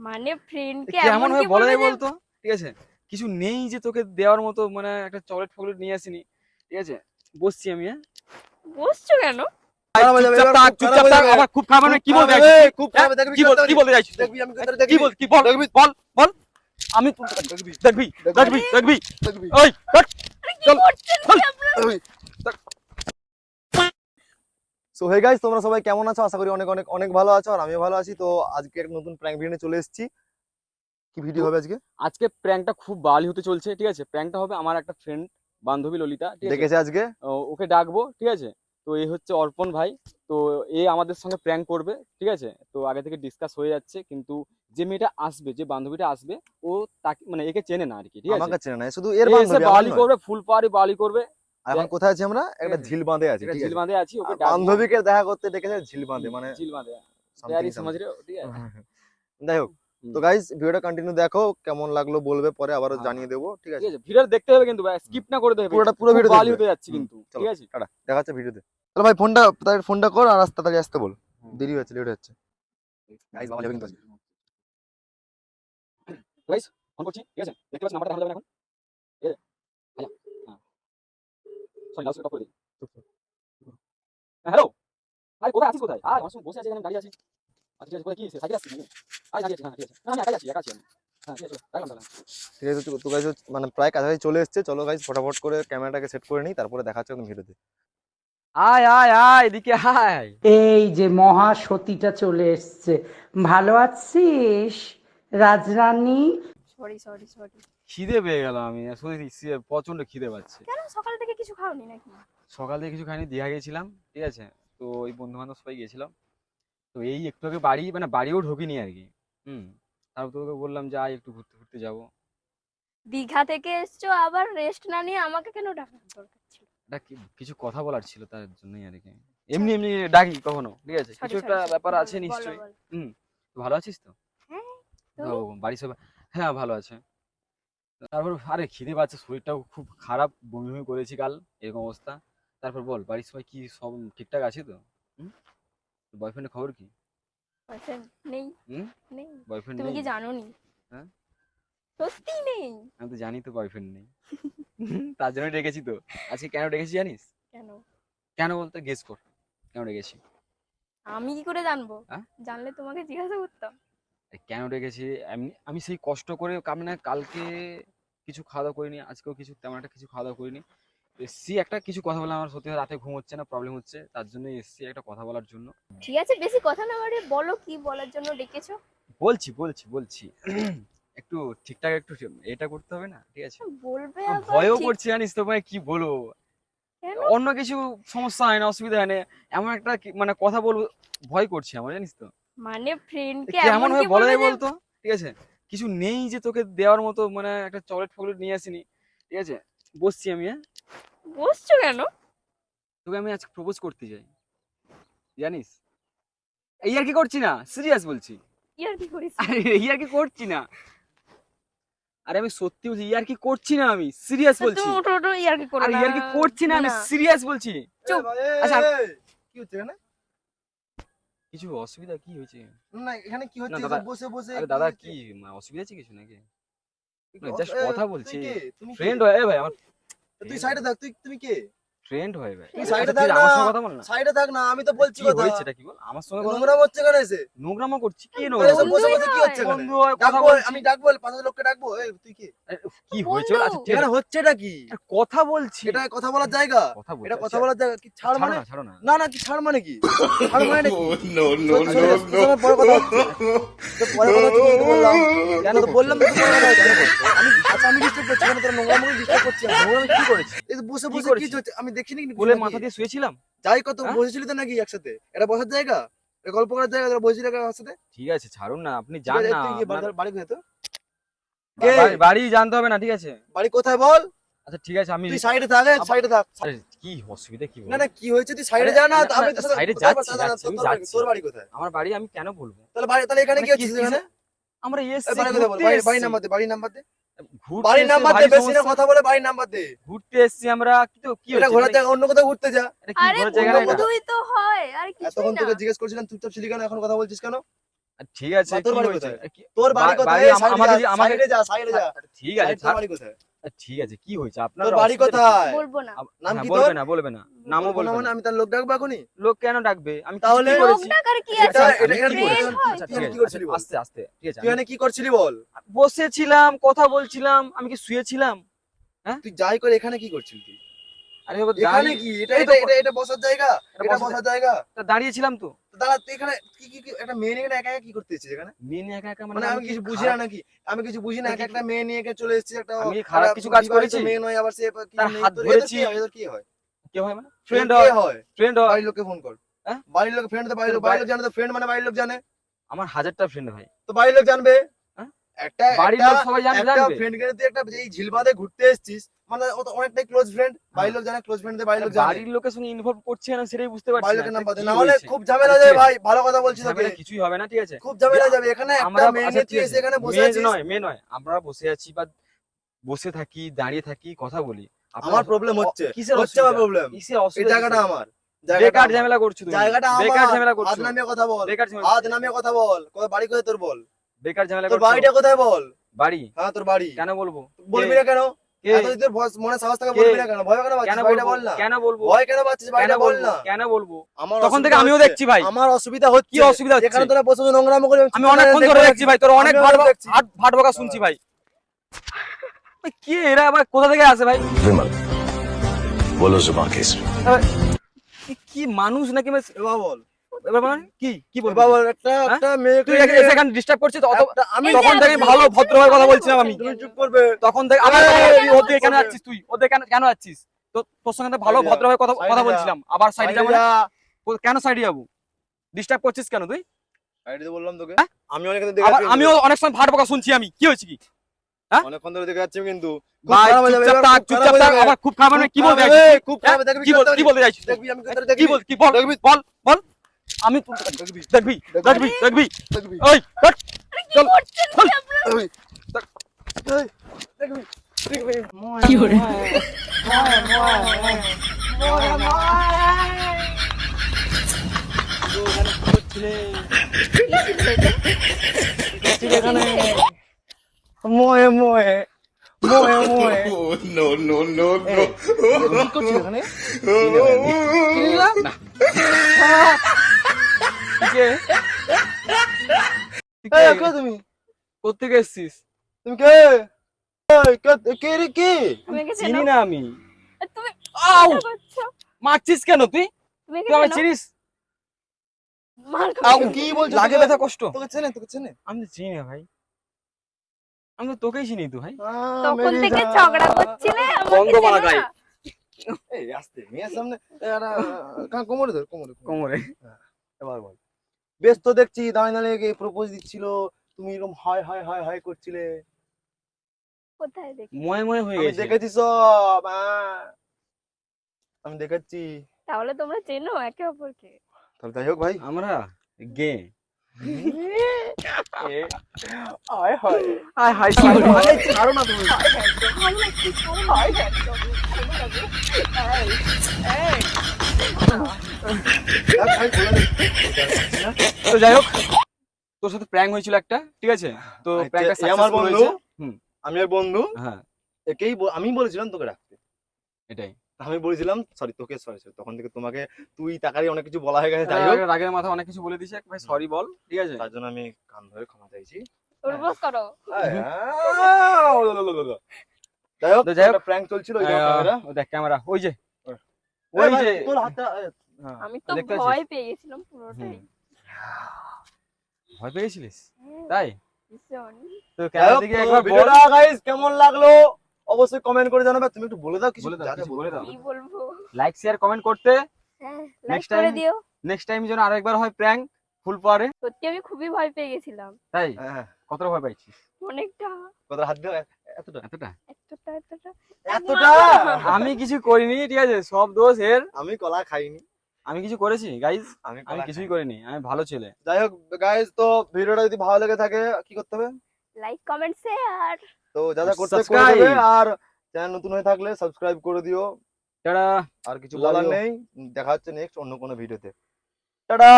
মানে ফ্রেন্ডকে কেমন এমন ভাবে কি বলা বলবে যায় যে বলতো? ঠিক আছে, কিছু নেই যে তোকে দেওয়ার মতো, মানে একটা চকলেট ফকলেট নিয়ে আসিনি। ঠিক আছে, বসছি আমি। হ্যাঁ, বসছো কেন? চুপচাপ থাক, চুপচাপ থাক। আমার খুব খারাপ মানে কি বলতে চাইছিস তুই? খুব হ্যাঁ? খারাপ দেখবি, কি বলতে চাইছিস তুই? দেখবি আমি হ্যাঁ, তোরে কি দেখবি বল কি বল দেখবি বল বল। আমি দেখবি দেখবি দেখবি আরে দেখবি দেখবি ওই হট, আরে কি চল করছেন চল। কি আপনারা? সো হে গাইস, তোমরা সবাই কেমন আছো? আশা করি অনেক অনেক অনেক ভালো আছো, আর আমিও ভালো আছি। তো আজকে একটা নতুন প্র্যাঙ্ক ভিডিও নিয়ে চলে এসেছি। কি ভিডিও হবে আজকে? আজকে প্র্যাঙ্কটা খুব বালি হতে চলছে। ঠিক আছে, প্র্যাঙ্কটা হবে আমার একটা ফ্রেন্ড, বান্ধবী ললিতা। ঠিক আছে, ডেকেছে আজকে। ওকে ডাকবো। ঠিক আছে, তো এই হচ্ছে অর্পণ ভাই। তো এ আমাদের সঙ্গে প্র্যাঙ্ক করবে। ঠিক আছে, তো আগে থেকে ডিসকাস হয়ে যাচ্ছে, কিন্তু যে মেয়েটা আসবে, যে বান্ধবীটা আসবে, ও তাকে মানে একে চেনে না আর কি। ঠিক আছে, আমাকে চেনে না, শুধু এর এ এসে বান্ধবী, আমার বালি নয়। করবে, ফুল পাহাড়ি বালি করবে। আর এখন কোথায় আছি আমরা? ঠিক একটা আছে, ঝিল বাঁধে আছি, একটা ঠিক ঝিল আছে। বাঁধে আছি, ওকে আর ডাকবো। বান্ধবীকে দেখা করতে ডেকেছে ঝিল বাঁধে, মানে ঝিল বাঁধে, সামথিং প্যারি সমাজ সামথিং। রে। ঠিক আছে, যাই হোক, তো গাইস ভিডিওটা কন্টিনিউ দেখো, কেমন লাগলো বলবে, পরে আবারও হ্যাঁ, জানিয়ে দেবো, ঠিক ঠিক আছে। আছে, ভিডিও দেখতে হবে কিন্তু ভাই, স্কিপ না করে দেবে। পুরো খুব ভিডিও বালি দেখবে। হতে যাচ্ছে কিন্তু। চলো ঠিক আছে, টাটা, দেখা হচ্ছে ভিডিওতে। চলো ভাই, ফোনটা কর আর তাড়াতাড়ি আসতে বল। দেরি হচ্ছে, লেট হচ্ছে। গাইস বাবা যাবে কিন্তু আজকে। গাইস ফোন করছি। ঠিক আছে, দেখতে পাচ্ছ নাম্বারটা দেখা যাবে না এখন। ঠিক আছে, আয়া হ্যাঁ, সরি লাউডস্পিকার করে দিই। হ্যালো, আরে কোথায় আছিস? কোথায়? আমার সঙ্গে বসে আছি, এখানে দাঁড়িয়ে আছি। আচ্ছা ঠিক আছে, কোথায় কি সাইকেল আসছিস নাকি? আরে দাঁড়িয়ে আছি। হ্যাঁ ঠিক আছে, না আমি একাই আছি আমি। হ্যাঁ ঠিক আছে, রাখলাম তাহলে। ঠিক আছে, তো গাইস মানে প্রায় কাছাকাছি চলে এসেছে। চলো গাইস ফটাফট করে ক্যামেরাটাকে সেট করে নিই, তারপরে দেখা হচ্ছে একদম ভিডিওতে। আয় আয় আয়, এদিকে আয়। এই যে মহাসতীটা চলে এসছে। ভালো আছিস রাজরানী? Sorry sorry sorry. খিদে পেয়ে গেল, আমি শুনেছি প্রচন্ড খিদে পাচ্ছে। কেন সকাল থেকে কিছু খাওনি নাকি? সকাল থেকে কিছু খাইনি, দীঘা গেছিলাম। ঠিক আছে, তো ওই বন্ধু বান্ধব সবাই গেছিলাম। তো এই একটু আগে বাড়ি, মানে বাড়িও ঢুকিনি আর কি। হুম, তারপর তোকে বললাম যে আয় একটু ঘুরতে ঘুরতে যাবো। দীঘা থেকে এসছো, আবার রেস্ট না নিয়ে আমাকে কেন ডাকার দরকার ছিল? এটা কিছু কথা বলার ছিল, তার জন্যই আর কি। এমনি আচ্ছা, এমনি ডাকি কখনো? ঠিক আছে, সরি কিছু একটা সরি সরি, ব্যাপার বলো আছে বলো নিশ্চয়ই। বলো। হুম, ভালো আছিস তো? হ্যাঁ, তো তুমি? বাড়ির সবাই, হ্যাঁ ভালো আছে। তারপর আরে খিদে পাচ্ছে, শরীরটাও খুব খারাপ, বমি বমি করেছি কাল, এরকম অবস্থা। তারপর বল, বাড়ির সবাই কি সব ঠিকঠাক আছে তো? হুম, বয়ফ্রেন্ডের খবর কি? বয়ফ্রেন্ড নেই? হুম, নেই? বয়ফ্রেন্ড তুমি নেই? কি জানো নি? হ্যাঁ, সত্যি নেই? আমি তো জানি তো বয়ফ্রেন্ড নেই। তার জন্য ডেকেছি তো। আজকে কেন ডেকেছি জানিস? কেন? কেন বলতে গেস কর, কেন ডেকেছি? আমি কি করে জানবো? হ্যাঁ, জানলে তোমাকে জিজ্ঞাসা করতাম। কেন ডেকেছি? আমি সেই কষ্ট করে মানে কালকে কিছু খাওয়া দাওয়া করিনি, আজকেও কিছু তেমন একটা কিছু খাওয়া দাওয়া করিনি। এসছি একটা কিছু কথা বলে, আমার সত্যি রাতে ঘুম হচ্ছে না, প্রবলেম হচ্ছে, তার জন্য এসছি একটা কথা বলার জন্য। ঠিক আছে, বেশি কথা না বাড়িয়ে বলো কি বলার জন্য ডেকেছো। বলছি একটু ঠিকঠাক একটু এটা করতে হবে না? ঠিক আছে, বলবে আমার আবার ভয়ও ঠিক। করছে জানিস তো ভাই, কি বলবো। কেন? অন্য কিছু সমস্যা হয় না, অসুবিধা হয় না, এমন একটা মানে কথা বলবো, ভয় করছে আমার জানিস তো। মানে ফ্রেন্ডকে কেমন এমন কি ভাবে বলা বলবে যায় যে বলতো? ঠিক আছে, কিছু নেই যে তোকে দেওয়ার মতো, মানে একটা চকলেট ফকলেট নিয়ে আসিনি। ঠিক আছে, বসছি আমি। হ্যাঁ, বসছো কেন? তোকে আমি আজকে প্রপোজ করতে চাই, জানিস। এই আর কি করছি না, সিরিয়াস বলছি। ইয়ার কি করিস? আরে এই আর কি করছি না, আরে আমি সত্যি বলছি, ইয়ার কি করছি না, আমি সিরিয়াস বলছি। তুমি ওঠো ওঠো, ইয়ার কি করো আরে না। ইয়ার কি করছি না, আমি সিরিয়াস বলছি। চুপ। আচ্ছা, কি হচ্ছে এখানে? কিছু অসুবিধা কি হয়েছে? না এখানে কি না হচ্ছে? দাদা, বসে বসে আরে দাদা কি অসুবিধা আছে কিছু নাকি? জাস্ট কথা বলছি, তুমি কে? ফ্রেন্ড হয় ভাই আমার। তুই সাইডে থাক, তুমি কে? ফ্রেন্ড হয় ভাই। তুই আচ্ছা, সাইডে ঠিক থাক আছে, না, আমার সঙ্গে কথা বল না। সাইডে থাক না, আমি তো বলছি কি কথা। হয়েছে এটা কি বল, আমার সঙ্গে কথা বল। নোংরা হচ্ছে কেন এসে? নোংরামো করছি, কি আরে নোংরামো এসব বসে বন্ধুই বসে কি হয়। হচ্ছে এখানে? বন্ধু হয়, কথা ডাকবো, বলছি। আমি ডাকবো, পাঁচ লোককে ডাকবো। এই তুই কে? আরে, কি বন্ধু। হয়েছে? আচ্ছা ঠিক এখানে আছে, হচ্ছে এটা কি? আরে, কথা বলছি। এটা কথা বলার জায়গা? কথা বলছি, এটা কথা আচ্ছা, বলার জায়গা কি? ছাড় মানে? ছাড়ো না। না না, কি ছাড় মানে কি? ছাড় মানে নাকি? no, no, সত্যি no, তোর সঙ্গে পরে কথা হচ্ছে। তো পরে কথা হচ্ছে বলতে বললাম। কেন তো বললাম তো পরে কথা হচ্ছে। কেন করছো? আমি আচ্ছা, আমি ডিস্টার্ব করছি কেন? তোর নোংরা মুখে ডিস্টার্ব করছি আমি। নোংরামি কি করেছি? এই যে বসে কি বসে করেছি? কি হচ্ছে আমি দেখিনি নাকি? কোলে মাথা দিয়ে শুয়েছিলাম। যাই কত হ্যাঁ? বসেছিলি তো নাকি একসাথে? এটা বসার জায়গা? এটা গল্প করার জায়গা? তোরা বসেছিলি আমার সাথে? ঠিক আছে, ছাড়ুন না, আপনি ঠিক যান আছে, না। তুই কি আপনার বাড়ি কোথায় তো? কে? বাড়ি জানতে হবে না, ঠিক আছে। বাড়ি কোথায় বল? আচ্ছা ঠিক আছে, আমি তুই সাইডে থাক, সাইডে থাক। আরে, কি অসুবিধা কি বল? না না, কি হয়েছে? তুই সাইডে আরে, যা না, না, আমি না, তোর সাথে সাইডে কোথায় যাচ্ছি, দাঁড়া, যাচ্ছি, আমি তোর বাড়ি- যাচ্ছি। তোর বাড়ি কোথায়? আমার বাড়ি আমি কেন বলবো? তাহলে এখানে মানে কি হচ্ছে এখানে? আমরা এই এসছি বাড়ি কোথায় বল? ঘুরতে বাড়ি এসছি। নাম্বার দে, বাড়ি নাম্বার দে। ঘুরতে বাড়ির এসছি, নাম্বার দে, ভারী বেশি না সমস্যা। কথা বলে বাড়ির নাম্বার দে। ঘুরতে এসছি আমরা, কিন্তু কি এটা হচ্ছে ঘোরার মানে? জায়গা, অন্য কোথাও ঘুরতে যা। এটা কি আরে ঘোরার জায়গা না এটা? বন্ধুই তো হয়, আর কিছুই এতক্ষণ না। তোকে জিজ্ঞেস করছিলাম চুপচাপ ছিলি কেন, এখন কথা বলছিস কেন? ঠিক আছে, তোর কি বাড়ি হয়েছে? কোথায়? তোর বাড়ি কোথায়? আমাকে যা সাইডে যা। ঠিক আছে, তোর বাড়ি কোথায়? ঠিক আছে, কি হয়েছে আপনার? তোর বাড়ি কোথায়? বলবো না। নাম হ্যাঁ, কি বলবে তোর? না, বলবে না, নামও বলবো না বলবে মানে না। আমি তার লোক ডাকবো এখনই? লোক কেন ডাকবে? আমি কিছু তাহলে কি লোক করেছি? ডাকার কি এটা আছে? এটা আমি এখানে কি কি করেছি? friend হয়। আচ্ছা, তুই ঠিক এখানে আছে, কি করছিলি বল? আস্তে আস্তে, ঠিক আছে। তুই এখানে কি করছিলি বল? বসেছিলাম, কথা বলছিলাম, আমি কি শুয়েছিলাম? তুই যাই করে এখানে কি করছিলি তুই? আরে বাবা, এখানে কি এটা এই তো এটা এটা এটা বসার জায়গা? এটা এটা বসার বসার জায়গা? দাঁড়িয়েছিলাম তো। তো দাঁড়া তুই এখানে কি একটা মেয়ে নিয়ে একা একা কি করতে এসেছিস এখানে? মেয়ে নিয়ে একা একা মানে মানে আমি কি কিছু বুঝি না খারাপ- নাকি? আমি কিছু বুঝি না তো একা কি- একটা মেয়ে নিয়ে একা চলে এসেছিস একটা আমি কি খারাপ একটা কিছু কাজ বিবাহিত করেছি? মেয়ে নয় আবার সে কি তার মেয়ে হাত তোর ধরেছি। এদের কি হয়? কে হয় মানে? তোর ফ্রেন্ড কে হয়, হয়? ফ্রেন্ড হয়। বাড়ির লোককে ফোন কর। হ্যাঁ? বাড়ির লোক ফ্রেন্ড তো তোর বাড়ির লোক জানে তো ফ্রেন্ড মানে বাড়ির লোক জানে। আমার হাজারটা ফ্রেন্ড ভাই। তো বাড়ির লোক জানবে। হ্যাঁ? একটা বাড়ির একটা লোক সবাই একটা জানবে। ফ্রেন্ড কে তুই একটা এই ঝিলবাদে ঘুরতে এসেছিস মানে ও তো অনেকটাই ক্লোজ ফ্রেন্ড। বাড়ির লোক জানে ক্লোজ ফ্রেন্ডদের বাড়ির লোক জানে। বাড়ির লোকের সঙ্গে ইনভলভ করছে না সেটাই বুঝতে পারছি বাড়ির না। লোকের তা নাম বাদে কি না হলে হয়েছে? খুব ঝামেলা আরে যাবে ঠিক ভাই আছে, ভালো কথা বলছি তোকে। ঝামেলা কিছুই হবে না, ঠিক আছে। খুব ঝামেলা যাবে এখানে একটা আমরা মেয়ে আচ্ছা, নিয়ে তুই ঠিক এসে আছে। এখানে বসে মেয়ে আছিস। নয়, মেয়ে নয়, আমরা বসে আছি বা বসে থাকি, দাঁড়িয়ে থাকি, কথা বলি। আপনার আমার প্রবলেম হচ্ছে কিসের হচ্ছে আমার অসুবিধা? প্রবলেম। কিসের এই অসুবিধা? জায়গাটা আমার বেকার আমার। ঝামেলা করছো তুমি। জায়গাটা বেকার আমার ঝামেলা হাত করছো। নামিয়ে কথা বল। বেকার ঝামেলা হাত নামিয়ে কথা বল। কোথায় বাড়ি কোথায় তোর বল? বেকার ঝামেলা তোর করছো। বাড়িটা কোথায় বল? বাড়ি হ্যাঁ তোর বাড়ি কেন বলবো? বলবি কে? না কেন? কে? এত যদি তোর মনে সাহস থাকে কে? বলবি না কেন? ভয় কেন পাচ্ছিস? কেন বাড়িটা বলবো? বল না। কেন বলবো? ভয় কেন পাচ্ছিস? কেন বাড়িটা বল বলবো? না। কেন বলবো? আমার তখন থেকে অসুবিধা আমিও হচ্ছে। দেখছি ভাই। আমার অসুবিধা হচ্ছে। কি অসুবিধা হচ্ছে? এখানে তোরা বসে বসে নোংরামো করে আমি অনেকক্ষণ ধরে দেখছি ভাই, তোর অনেক ভাট বকা শুনছি ভাই। ভাই, কি এরা আবার কোথা থেকে আসে ভাই? विमल बोलो जुबान केसरी কি মানুষ নাকি ভাই? এবার বল এবার মানে কি কি বলবো? এবার বল একটা মেয়ে তুই এসে এখানে ডিস্টার্ব করছিস তো? আমি তখন থেকে ভালো ভদ্রভাবে কথা বলছিলাম আমি। তুমি চুপ করবে। তখন থেকে আবার এই, ওদের কেন যাচ্ছিস তুই? ওদের কেন যাচ্ছিস? তো তোর সঙ্গে তো ভালো সাইডে যা, ভদ্রভাবে কথা সাইডে কথা যা। বলছিলাম, আবার সাইডে সাইডে যাবো যা। কেন সাইডে যাবো? ডিস্টার্ব করছিস কেন তুই? সাইডে তো বললাম তোকে। হ্যাঁ? আমি অনেকক্ষণ আবার দেখে আমিও অনেক সময় ভাট বকা শুনছি আমি। কি হয়েছে কি? অনেকক্ষণ ধরে দেখে যাচ্ছি কিন্তু খুব ভাই খারাপ হয়ে যাবে, চুপচাপ এবার থাক, খুব খারাপ চুপচাপ হয়ে থাক। যাবে। আবার খুব খারাপ মানে কি বলতে খারাপ চাইছিস? হবে, খুব খারাপ হবে, দেখবি কি কি বলতে চাইছিস? দেখবি আমি কোথায় কি দেখবি বল কি বল দেখবি বল বল আমি দেখবি দেখবি দেখবি দেখবি দেখবি ওই হট, চল চল। দেখবি দেখবি দেখবি কি করে? মোয়ে মোয়ে মোয়ে মোয়ে नो नो नो नो কি করছিস এখানে? কে? তুই এই কে? কে তুমি? কোত্থেকে এসেছিস? তুমি কে? এই কে রে কে? তুমি একে চিনি চেনো? না আমি। তুমি আউ! কি করছো? মারছিস কেন তুই? তুমি একে তুই আমার চেনো? চিনিস? মার আউ! খাও। কি বলছো? লাগে ব্যথা কষ্ট। তোকে চেনে তোকে চেনে? আমি তো চিনি না ভাই। আমি তো তোকেই চিনি তো ভাই। তখন থেকে ঝগড়া করছিলে আমাকে গন্ধ চেনো মারা না? গায়ে। এই আস্তে মেয়ের সামনে কোমরে ধর কোমরে কোমরে। এবার বল বেশ তো দেখছি দাঁড়িয়ে দাঁড়িয়ে প্রপোজ দিচ্ছিল তুমি এরকম হাই হাই হাই হাই করছিলে কোথায় দেখি? ময়ে ময়ে হয়ে আমি গেছে। দেখেছি সব আমি দেখেছি তাহলে তোমরা চেনো একে অপরকে? তাহলে যাই হোক ভাই আমরা গে হাই হাই হাই হাই ছাড়ো না তুমি ভালো লাগছে, ছাড়ো না। ভাই বলে দে। তো যাই হোক, তোর সাথে প্র্যাঙ্ক হয়েছিল একটা, ঠিক আছে? তো আচ্ছা, প্র্যাঙ্কটা এ আমার সাকসেসফুল বন্ধু। হয়েছে। হুম, আমি আর বন্ধু হ্যাঁ একেই আমি বলেছিলাম তোকে রাখতে এটাই। আমি বলেছিলাম সরি তোকে সরি তখন থেকে তোমাকে তুই টাকারই অনেক কিছু বলা হয়ে গেছে যাই হোক রাগের মাথা অনেক কিছু বলে দিছে, ভাই সরি বল, ঠিক আছে? তার জন্য আমি কান ধরে ক্ষমা চাইছি প্রপোজ করো। যাই হোক তো যাই হোক, একটা প্র্যাঙ্ক চলছিল ওই ক্যামেরা ও দেখ ক্যামেরা, ওই যে ওই ওই যে তোর হাতটা হ্যাঁ আমি তো দেখতে ভয় পাচ্ছিস? পেয়ে গেছিলাম পুরোটাই। ভয় পেয়েছিলিস হ্যাঁ, তাই? ভীষণ। তো যাই ক্যামেরা হোক, দিকে তো একবার বল। ভিডিওটা গাইস কেমন লাগলো অবশ্যই কমেন্ট করে জানাবে তুমি একটু বলে দাও কিছু বলে দাও, যা যা কিছু বলে দাও। কি বলবো? লাইক শেয়ার কমেন্ট করতে। হ্যাঁ, লাইক Next করে time- দিও। নেক্সট টাইম যেন আরেকবার হয় প্র্যাঙ্ক ফুল পাওয়ারে। সত্যি আমি খুবই ভয় পেয়ে গেছিলাম, তাই হ্যাঁ কতটা ভয় পাইছিস? অনেকটা। কত হাত দিও এতটা এতটা? এতটা এতটা এতটা আমি কিছু করিনি, ঠিক আছে? সব দোষ এর। আমি কলা খাইনি আমি কিছু করেছি গাইজ? আমি আমি কলা কিছুই খাইনি। করিনি, আমি ভালো ছেলে। যাই হোক গাইস তো ভিডিওটা যদি ভালো লেগে থাকে কি করতে হবে লাইক কমেন্ট শেয়ার। তো যা যা করতে করে Subscribe. দেবে আর চ্যানেল নতুন হয়ে থাকলে সাবস্ক্রাইব করে দিও টাটা। আর কিছু Love বলার you. নেই দেখা হচ্ছে নেক্সট অন্য কোনো ভিডিওতে টাটা